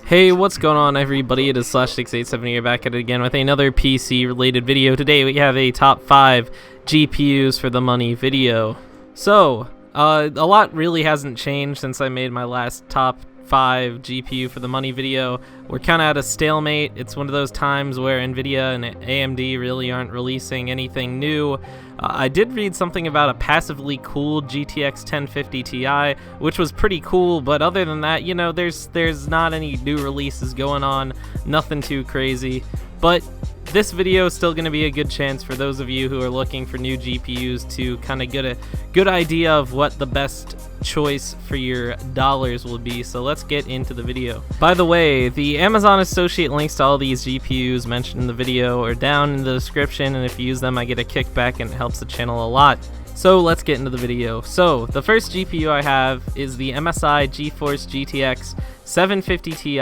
Hey, what's going on everybody? It is Slash687 here, back at it again with another PC related video. Today we have a top 5 GPUs for the money video. So, a lot really hasn't changed since I made my last top 5 GPU for the money video. We're kind of at a stalemate. It's one of those times where Nvidia and AMD really aren't releasing anything new. I did read something about a passively cooled GTX 1050 Ti, which was pretty cool, but other than that, you know, there's not any new releases going on, nothing too crazy. But this video is still going to be a good chance for those of you who are looking for new GPUs to kind of get a good idea of what the best choice for your dollars will be. So let's get into the video. By the way, the Amazon associate links to all these GPUs mentioned in the video are down in the description, and if you use them I get a kickback and it helps the channel a lot. So let's get into the video. So the first GPU I have is the MSI GTX 750 Ti.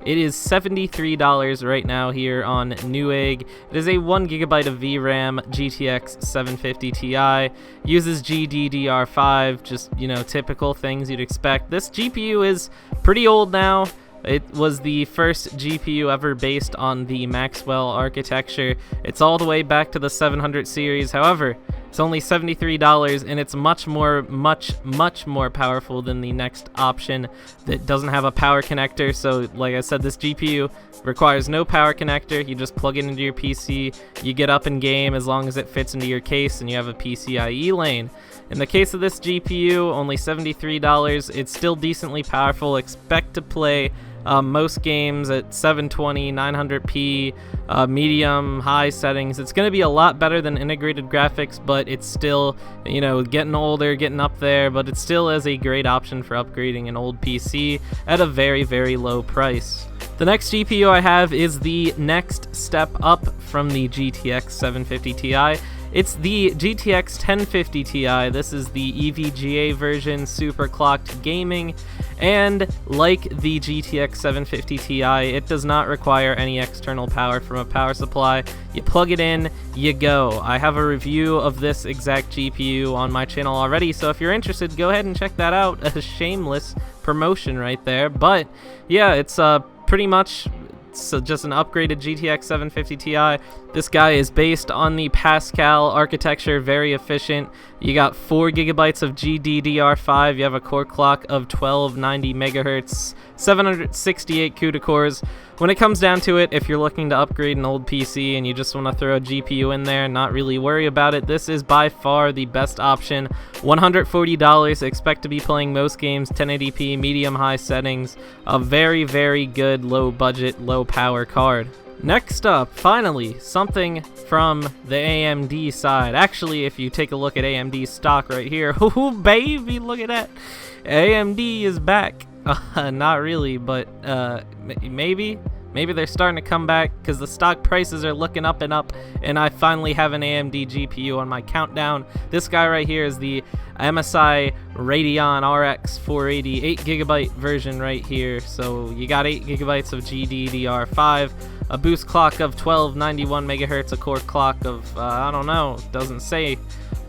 It is $73 right now here on Newegg. It is a 1GB of VRAM GTX 750 Ti. Uses GDDR5, just, you know, typical things you'd expect. This GPU is pretty old now. It was the first GPU ever based on the Maxwell architecture. It's all the way back to the 700 series. However, it's only $73, and it's much more powerful than the next option that doesn't have a power connector. So like I said, this GPU requires no power connector. You just plug it into your PC, you get up in game as long as it fits into your case and you have a PCIe lane. In the case of this GPU, only $73. It's still decently powerful. Expect to play most games at 720, 900p, medium, high settings. It's going to be a lot better than integrated graphics, but it's still, you know, getting older, getting up there, but it still is a great option for upgrading an old PC at a very, very low price. The next GPU I have is the next step up from the GTX 750 Ti. It's the GTX 1050 Ti. This is the EVGA version, super clocked gaming, and like the GTX 750 Ti, it does not require any external power from a power supply. You plug it in, you go. I have a review of this exact GPU on my channel already, so if you're interested, go ahead and check that out. A shameless promotion right there. But yeah, it's pretty much just an upgraded GTX 750 Ti. This guy is based on the Pascal architecture, very efficient. You got 4GB of GDDR5, you have a core clock of 1290 MHz, 768 CUDA cores. When it comes down to it, if you're looking to upgrade an old PC and you just want to throw a GPU in there and not really worry about it, this is by far the best option. $140, expect to be playing most games, 1080p, medium high settings, a very, very good low budget, low power card. Next up, finally, something from the AMD side. Actually, if you take a look at AMD stock right here, oh baby, look at that. AMD is back. Not really, but maybe they're starting to come back because the stock prices are looking up and up, and I finally have an AMD GPU on my countdown. This guy right here is the MSI Radeon RX 480 8GB version right here. So you got 8GB of GDDR5, a boost clock of 1291 MHz, a core clock of I don't know, doesn't say,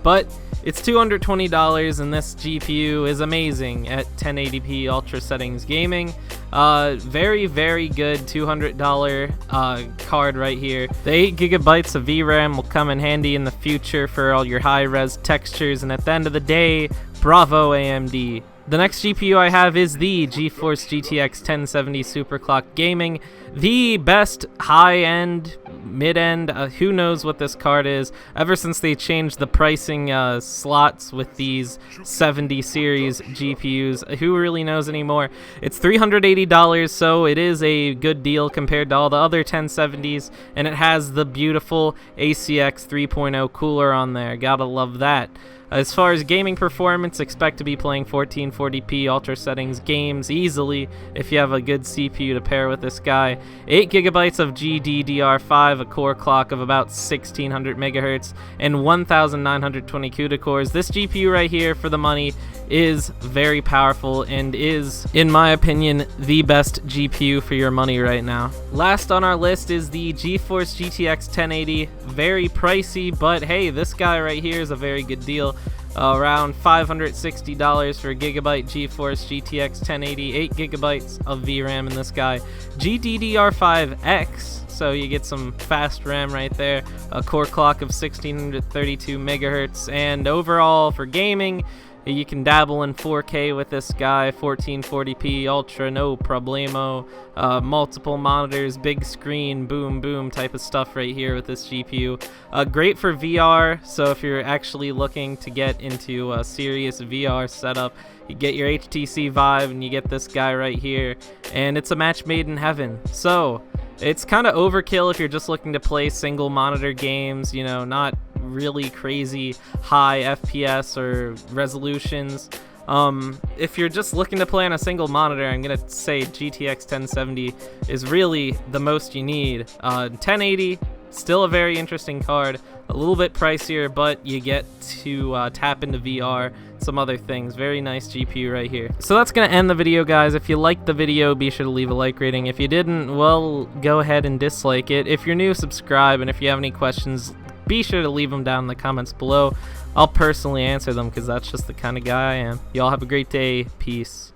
but it's $220, and this GPU is amazing at 1080p ultra settings gaming. Very, very good $200 card right here. The 8GB of VRAM will come in handy in the future for all your high-res textures, and at the end of the day, bravo AMD. The next GPU I have is the GeForce GTX 1070 Superclock Gaming, the best high-end, mid-end, who knows what this card is, ever since they changed the pricing slots with these 70 series GPUs. Who really knows anymore? It's $380, so it is a good deal compared to all the other 1070s, and it has the beautiful ACX 3.0 cooler on there. Gotta love that. As far as gaming performance, expect to be playing 1440p ultra settings games easily if you have a good CPU to pair with this guy. 8GB of GDDR5, a core clock of about 1600 MHz, and 1920 CUDA cores. This GPU right here for the money is very powerful and is, in my opinion, the best GPU for your money right now. Last on our list is the GeForce GTX 1080. Very pricey, but hey, this guy right here is a very good deal. around $560 for a Gigabyte GeForce GTX 1080, 8 gigabytes of VRAM in this guy. GDDR5X, so you get some fast RAM right there, a core clock of 1632 megahertz, and overall for gaming, you can dabble in 4K with this guy, 1440p ultra, no problemo. Multiple monitors, big screen, boom boom type of stuff right here with this GPU. Great for VR, so if you're actually looking to get into a serious VR setup, you get your HTC Vive and you get this guy right here, and it's a match made in heaven. So it's kind of overkill if you're just looking to play single monitor games, you know, not really crazy high FPS or resolutions. If you're just looking to play on a single monitor, I'm gonna say GTX 1070 is really the most you need. 1080, still a very interesting card, a little bit pricier, but you get to tap into VR, some other things. Very nice GPU right here. So that's gonna end the video, guys. If you liked the video, be sure to leave a like rating. If you didn't, well, go ahead and dislike it. If you're new, subscribe, and if you have any questions, be sure to leave them down in the comments below. I'll personally answer them because that's just the kind of guy I am. Y'all have a great day. Peace.